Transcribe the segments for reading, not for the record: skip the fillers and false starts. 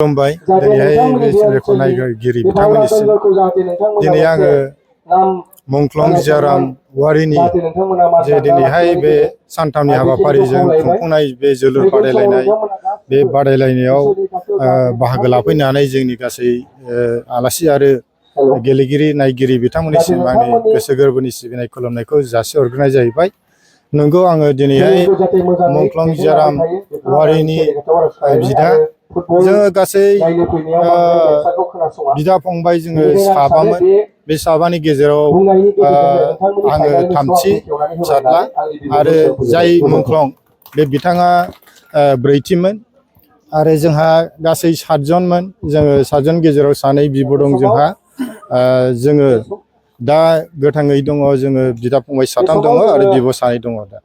खुलुमबाय दिनैहाय बे सिलेक्टखौ नायगिरि बिथांमोननिसिम दिनै आङो मुंख्लं जियाराम वारिनि जे दिनैहाय बे सानथामनि हाबाफारिजों खुंफुंनाय बे जोलुर बादायलायनाय बे बादायलायनायाव बाहागो लाफैनानै जोंनि गासै आलासि आरो गेलेगिरि नायगिरि बिथांमोननिसिम आंनि गोसो गोरबोनि सिबिनाय खुलुमनायखौ जासिहरग्रोनाय जाहैबाय। नंगौ आङो दिनैहाय मुंख्लं जियाराम वारिनि बिदा जोङो गासै बिदा फंबाय जोङो साबामोन। बे साबानि गेजेराव आङो थामथि फिसाज्ला आरो जाय मुंख्लं बे बिथाङा ब्रैथिमोन आरो जोंहा गासै 7 जनमोन। जोङो 7 जन गेजेराव सानै बिब' दं जोंहा। जोङो दा गोथाङै दङ जोङो बिदा फंबाय 3 दङ आरो बिब' 2 दङ। दा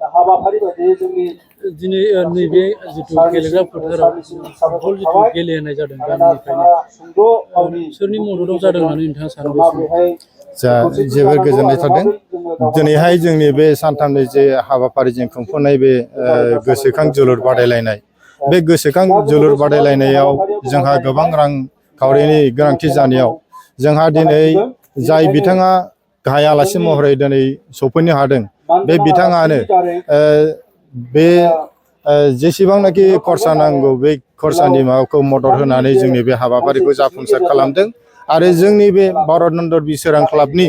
दिनै नैबे जिथु गेलेग्रा फोथाराव फुटबल जिथु गेलेहोनाय जादों गामिनिफ्रायनो सोरनि मददाव जादों होननानै नोंथाङा सानो? जा जोबोर गोजोननाय थादों। दिनैहाय जोंनि बे सानथामनि जे हाबाफारिजों खुंफुंनाय बे गोसोखां जोलुर बादायलायनाय, बे गोसोखां जोलुर बादायलायनायाव जोंहा गोबां रां खावरिनि गोनांथि जानायाव जोंहा दिनै जाय बिथाङा गाहाय आलासि महरै दिनै सफैनो हादों, बे बिथाङानो बे जेसेबांनाखि खरसा नांगौ बे खरसानि माबाखौ मदद होनानै जोंनि बे हाबाफारिखौ जाफुंसार खालामदों। आरो जोंनि बे भारतनन्द बिसोरां क्लाबनि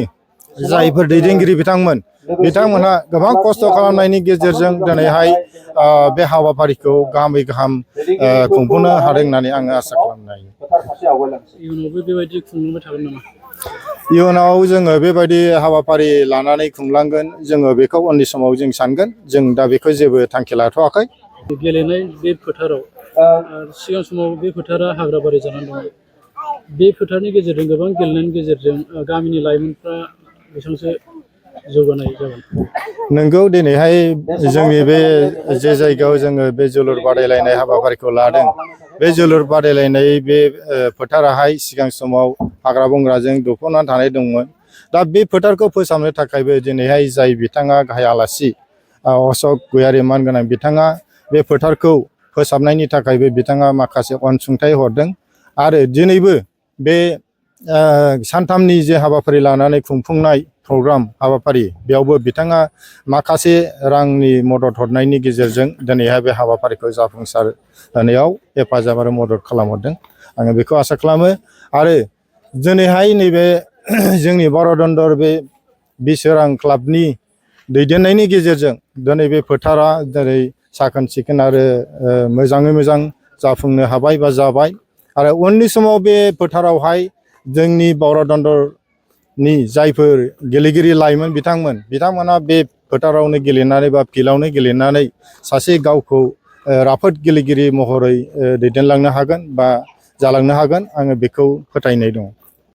जायफोर दैदेनगिरि बिथांमोनहा गोबां खस्थ' खालामनायनि गेजेरजों दिनैहाय बे हाबाफारिखौ गाहामै गाहाम खुंफुंनो हादों होननानै आङो आसा खालामनो हायो। इयुनावबो बेबायदि खुंलांबाय थागोन नामा? इयुनाव जोङो बेबायदि हाबाफारि लानानै खुंलांगोन, जोङो बेखौ उननि समाव जों सानगोन। जों दा बेखौ जेबो थांखि लाथ'वाखै। गेलेनाय बे फोथाराव सिगां समाव बे फोथारा हाग्राबारि जानानै दङ। बे फोथारनि गेजेरजों गोबां गेलेनायनि गेजेरजों गामिनि लाइमोनफ्रा बेसेबांसो जौगानाय जागोन? नंगौ, दिनैहाय जोंनि बे जे जायगायाव जोङो बे जोलुर बादायलायनाय हाबाफारिखौ लादों, बे जोलुर बादायलायनाय बे फोथाराहाय सिगां समाव हाग्रा बंग्राजों दुफबनानै थानाय दंमोन। दा बे फोथारखौ फोसाबनो थाखायबो दिनैहाय जाय बिथाङा गाहाय आलासि अशक गयारि मानगोनां बिथाङा बे फोथारखौ फोसाबनायनि थाखायबो बिथाङा माखासे अनसुंथाइ हरदों। आरो दिनैबो बे सानथामनि जे हाबाफारि लानानै खुंफुंनाय प्रग्राम हाबाफारि, बेयावबो बिथाङा माखासे रांनि मदद हरनायनि गेजेरजों दिनैहाय बे हाबाफारिखौ जाफुंसार होनायाव हेफाजाब आरो मदद खालामहरदों। आङो बेखौ आसा खालामो। आरो दिनैहाय नैबे जोंनि भारतनन्द बे बिसोरां क्लाबनि दैदेननायनि गेजेरजों दिनै बे फोथारा दिनै साखोन सिखोन आरो मोजाङै मोजां जाफुंनो हाबाय बा जाबाय। आरो उननि समाव बे फोथारावहाय जोंनि भारतनन्डनि जायफोर गेलेगिरि लाइमोन बिथांमोना बे फोथारावनो गेलेनानै बा फिल्डआवनो गेलेनानै सासे गावखौ राफोद गेलेगिरि महरै दैदेनलांनो हागोन बा जालांनो हागोन, आङो बेखौ फोथायनाय दङ।